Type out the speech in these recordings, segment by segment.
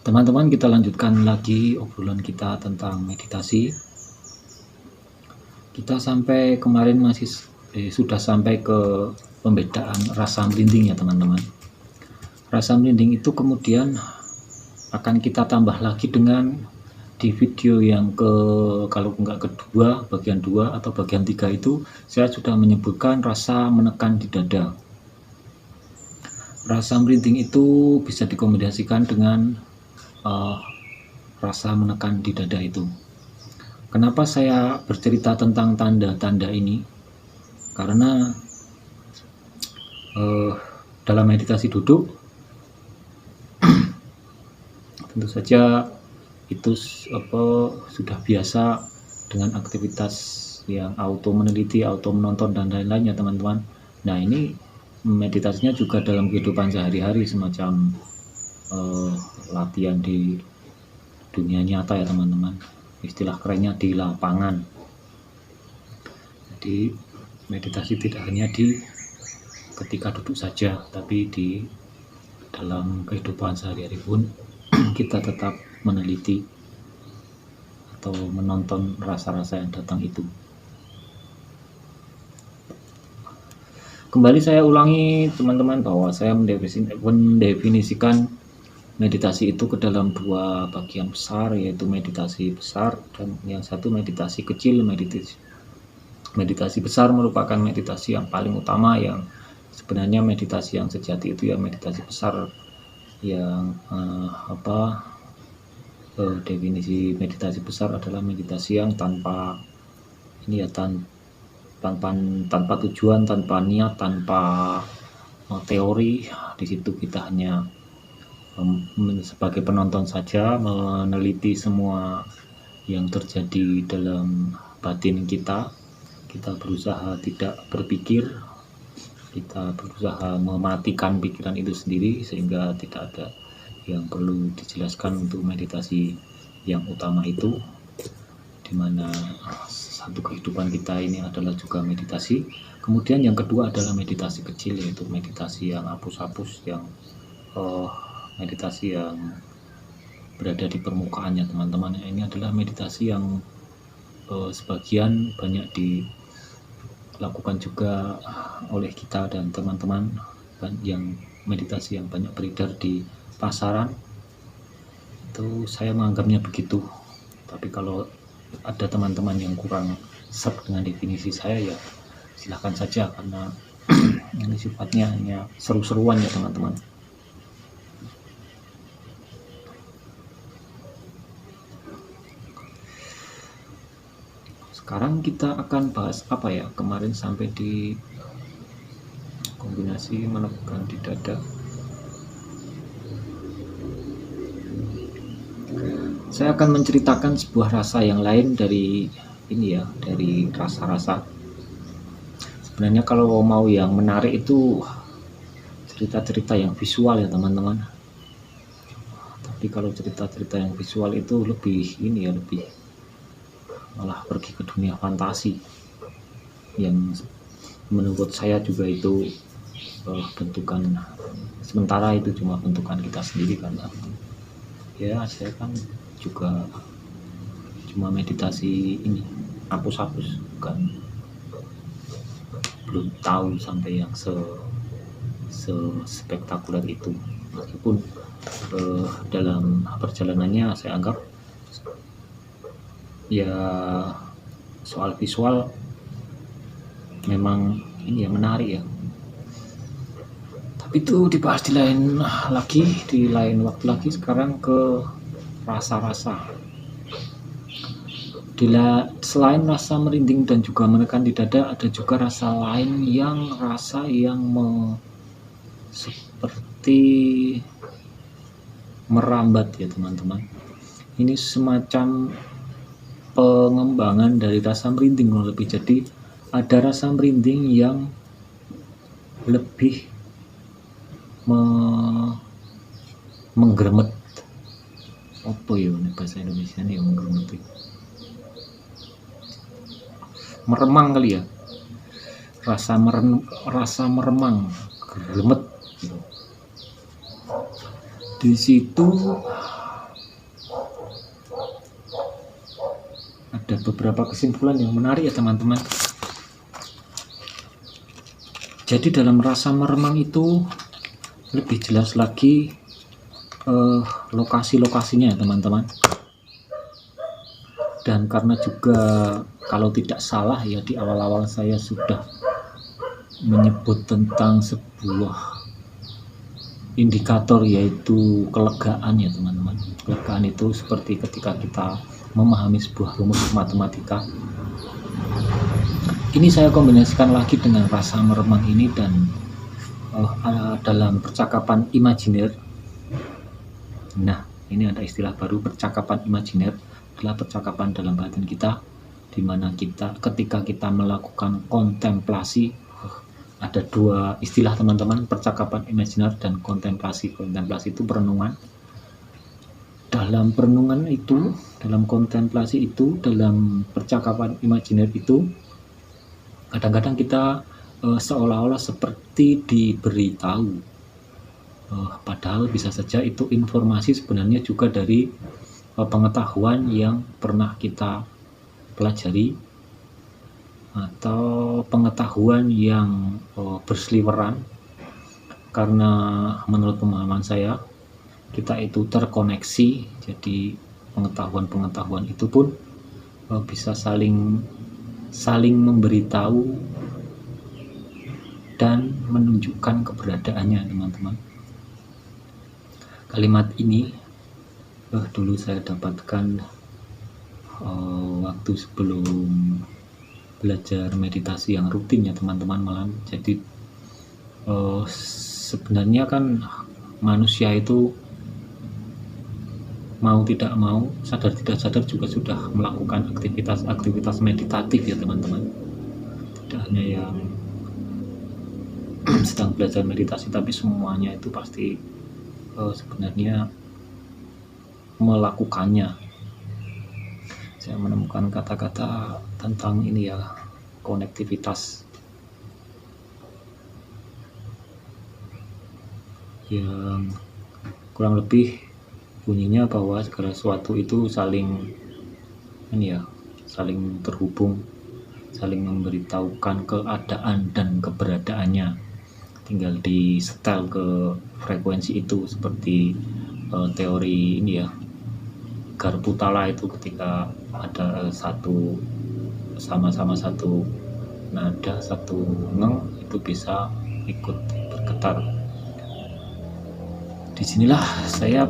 Teman-teman, kita lanjutkan lagi obrolan kita tentang meditasi. Kita sampai kemarin sudah sampai ke pembedaan rasa merinding ya teman-teman. Rasa merinding itu kemudian akan kita tambah lagi dengan di video yang kalau enggak kedua, bagian 2 atau bagian 3 itu saya sudah menyebutkan rasa menekan di dada. Rasa merinding itu bisa dikombinasikan dengan rasa menekan di dada itu. Kenapa saya bercerita tentang tanda-tanda ini? Karena dalam meditasi duduk tentu saja itu sudah biasa dengan aktivitas yang auto meneliti, auto menonton dan lain-lainnya teman-teman. Nah, ini meditasinya juga dalam kehidupan sehari-hari, semacam latihan di dunia nyata ya teman-teman, istilah kerennya di lapangan. Jadi meditasi tidak hanya di ketika duduk saja, tapi di dalam kehidupan sehari-hari pun kita tetap meneliti atau menonton rasa-rasa yang datang itu. Kembali saya ulangi teman-teman bahwa saya mendefinisikan meditasi itu ke dalam 2 bagian besar, yaitu meditasi besar dan yang satu meditasi kecil. Meditasi besar merupakan meditasi yang paling utama, yang sebenarnya meditasi yang sejati itu ya meditasi besar, yang definisi meditasi besar adalah meditasi yang tanpa tujuan, tanpa niat, tanpa teori. Di situ kita hanya sebagai penonton saja, meneliti semua yang terjadi dalam batin kita. Kita berusaha tidak berpikir, kita berusaha mematikan pikiran itu sendiri, sehingga tidak ada yang perlu dijelaskan untuk meditasi yang utama itu, dimana satu kehidupan kita ini adalah juga meditasi. Kemudian yang kedua adalah meditasi kecil, yaitu meditasi yang hapus-hapus, yang meditasi yang berada di permukaannya teman-teman. Ini adalah meditasi yang sebagian banyak dilakukan juga oleh kita dan teman-teman, yang meditasi yang banyak beredar di pasaran. Itu saya menganggapnya begitu. Tapi kalau ada teman-teman yang kurang serp dengan definisi saya, ya silahkan saja, karena ini sifatnya hanya seru-seruan ya teman-teman. Sekarang kita akan bahas apa ya, kemarin sampai di kombinasi menekan di dada. Saya akan menceritakan sebuah rasa yang lain dari ini ya, dari rasa-rasa. Sebenarnya kalau mau yang menarik itu cerita-cerita yang visual ya teman-teman. Tapi kalau cerita-cerita yang visual itu lebih malah pergi ke dunia fantasi, yang menurut saya juga itu bentukan sementara, itu cuma bentukan kita sendiri, karena ya saya kan juga cuma meditasi ini hapus-hapus, belum tahu sampai yang spektakuler itu. Meskipun dalam perjalanannya saya anggap ya soal visual memang ini ya menarik ya. Tapi itu dibahas di lain waktu lagi. Sekarang ke rasa-rasa. Selain rasa merinding dan juga menekan di dada, ada juga rasa lain yang seperti merambat ya teman-teman. Ini semacam pengembangan dari rasa merinding lebih. Jadi ada rasa merinding yang lebih menggeremet. Apa ya bahasa Indonesia nih yang menggeremet? Meremang kali ya. Rasa meremang, geremet. Di situ ada beberapa kesimpulan yang menarik ya teman-teman. Jadi dalam rasa meremang itu lebih jelas lagi lokasi-lokasinya ya teman-teman. Dan karena juga kalau tidak salah ya di awal-awal saya sudah menyebut tentang sebuah indikator, yaitu kelegaan ya teman-teman. Kelegaan itu seperti ketika kita memahami sebuah rumus matematika. Ini saya kombinasikan lagi dengan rasa meremang ini dan dalam percakapan imajiner. Nah, ini ada istilah baru, percakapan imajiner adalah percakapan dalam batin kita, di mana kita ketika kita melakukan kontemplasi. Ada dua istilah teman-teman, percakapan imajiner dan kontemplasi. Kontemplasi itu perenungan. Dalam perenungan itu, dalam kontemplasi itu, dalam percakapan imajiner itu, kadang-kadang kita seolah-olah seperti diberitahu, padahal bisa saja itu informasi sebenarnya juga dari pengetahuan yang pernah kita pelajari, atau pengetahuan yang berseliweran. Karena menurut pemahaman saya, kita itu terkoneksi, jadi pengetahuan-pengetahuan itu pun bisa saling memberitahu dan menunjukkan keberadaannya teman-teman. Kalimat ini dulu saya dapatkan waktu sebelum belajar meditasi yang rutin ya teman-teman malam. Jadi sebenarnya kan manusia itu mau tidak mau, sadar tidak sadar juga sudah melakukan aktivitas meditatif ya teman-teman. Tidak hanya yang sedang belajar meditasi, tapi semuanya itu pasti sebenarnya melakukannya. Saya menemukan kata-kata tentang ini ya, konektivitas, yang kurang lebih bunyinya bahwa segala sesuatu itu saling terhubung, saling memberitahukan keadaan dan keberadaannya. Tinggal di setel ke frekuensi itu, seperti teori ini ya, Garputala itu, ketika ada sama-sama satu nada, satu ngeng, itu bisa ikut bergetar. Disinilah saya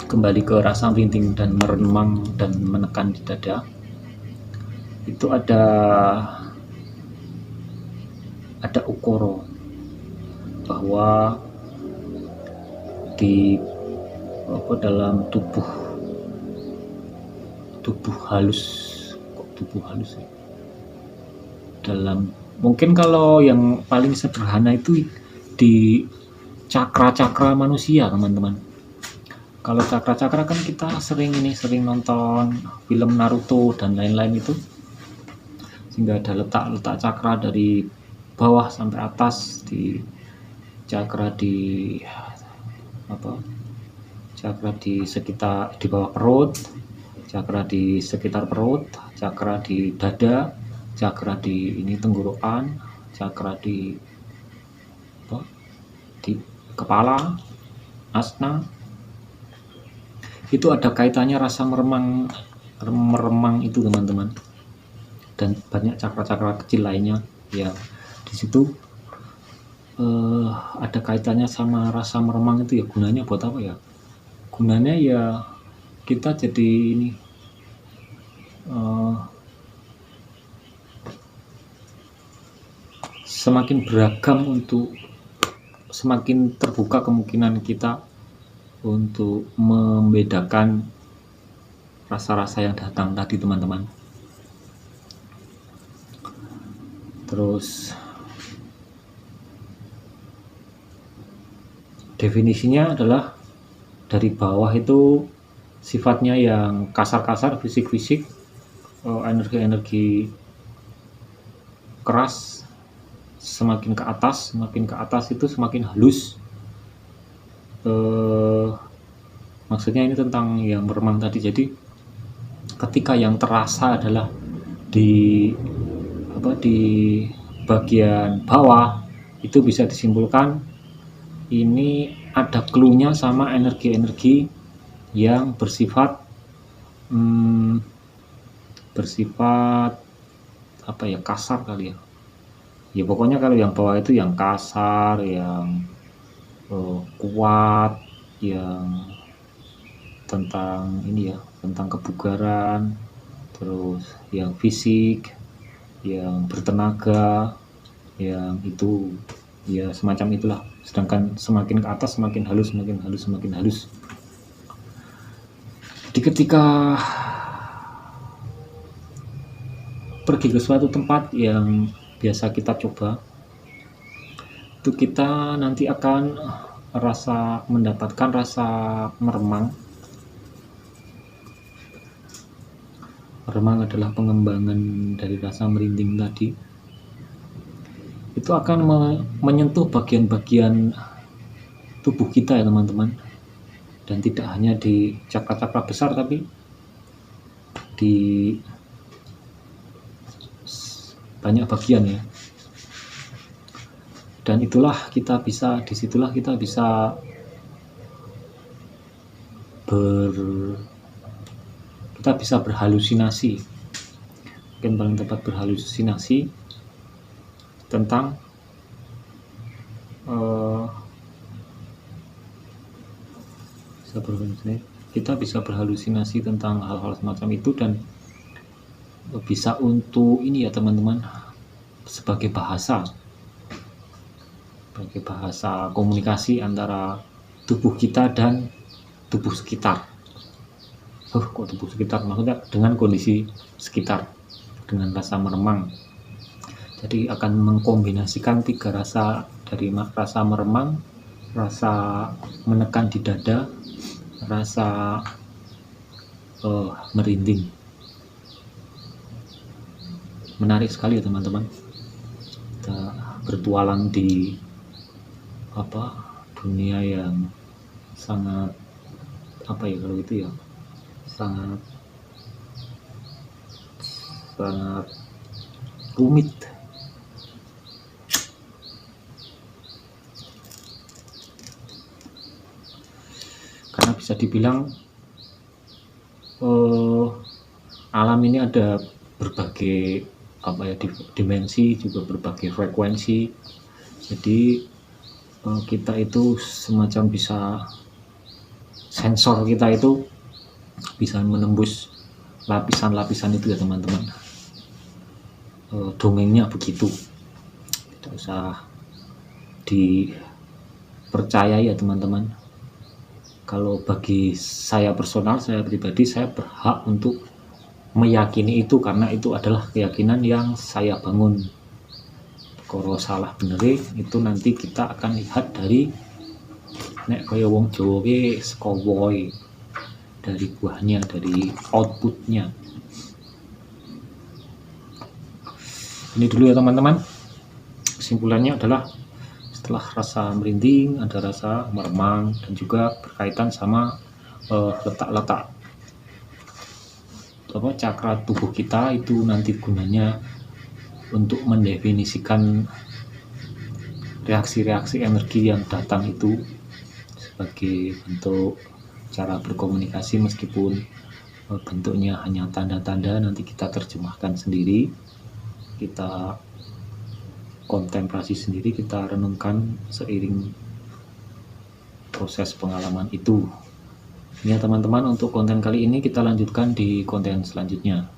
kembali ke rasa merinding dan meremang dan menekan di dada. Itu ada ukoro bahwa di dalam tubuh halus, ya? Dalam, mungkin kalau yang paling sederhana itu di cakra-cakra manusia teman-teman. Kalau cakra-cakra kan kita sering nonton film Naruto dan lain-lain itu, sehingga ada letak cakra dari bawah sampai atas, di cakra di sekitar, di bawah perut, cakra di sekitar perut, cakra di dada, cakra di tenggorokan, cakra di kepala, asna. Itu ada kaitannya rasa meremang itu teman-teman, dan banyak cakra-cakra kecil lainnya ya. Di situ ada kaitannya sama rasa meremang itu ya. Gunanya buat apa ya? Gunanya ya kita jadi semakin beragam, untuk semakin terbuka kemungkinan kita untuk membedakan rasa-rasa yang datang tadi teman-teman. Terus definisinya adalah dari bawah itu sifatnya yang kasar-kasar, fisik-fisik, energi-energi keras. Semakin ke atas itu semakin halus. Maksudnya ini tentang yang meremang tadi. Jadi ketika yang terasa adalah di bagian bawah, itu bisa disimpulkan ini ada clue-nya sama energi-energi yang bersifat kasar kali ya. Ya pokoknya kalau yang bawah itu yang kasar, yang kuat, yang tentang tentang kebugaran, terus yang fisik, yang bertenaga, yang itu ya semacam itulah. Sedangkan semakin ke atas semakin halus. Jadi ketika pergi ke suatu tempat yang biasa kita coba, itu kita nanti akan mendapatkan rasa meremang. Meremang adalah pengembangan dari rasa merinding tadi. Itu akan menyentuh bagian-bagian tubuh kita ya teman-teman, dan tidak hanya di cakra-cakra besar tapi di banyak bagian ya. Dan disitulah kita bisa berhalusinasi, mungkin paling tepat berhalusinasi tentang kita bisa berhalusinasi tentang hal-hal semacam itu, dan bisa untuk ini ya teman-teman, sebagai bahasa komunikasi antara tubuh kita dan tubuh sekitar. Kok tubuh sekitar? Maksudnya dengan kondisi sekitar, dengan rasa meremang. Jadi akan mengkombinasikan 3 rasa, dari rasa meremang, rasa menekan di dada, rasa merinding. Menarik sekali ya teman-teman. Kita bertualang di dunia yang sangat sangat rumit. Karena bisa dibilang alam ini ada berbagai dimensi, juga berbagai frekuensi. Jadi kita itu semacam bisa, sensor kita itu bisa menembus lapisan-lapisan itu ya teman-teman. Dongengnya begitu, tidak usah dipercayai ya teman-teman. Kalau bagi saya personal, saya pribadi, saya berhak untuk meyakini itu, karena itu adalah keyakinan yang saya bangun. Kalau salah bener itu nanti kita akan lihat dari nek kaya wong Jawa ki saka wohe, dari buahnya, dari outputnya. Ini dulu ya teman-teman. Kesimpulannya adalah setelah rasa merinding ada rasa meremang, dan juga berkaitan sama letak-letak cakra tubuh kita. Itu nanti gunanya untuk mendefinisikan reaksi-reaksi energi yang datang itu sebagai bentuk cara berkomunikasi, meskipun bentuknya hanya tanda-tanda. Nanti kita terjemahkan sendiri, kita kontemplasi sendiri, kita renungkan seiring proses pengalaman itu. Ya teman-teman, untuk konten kali ini kita lanjutkan di konten selanjutnya.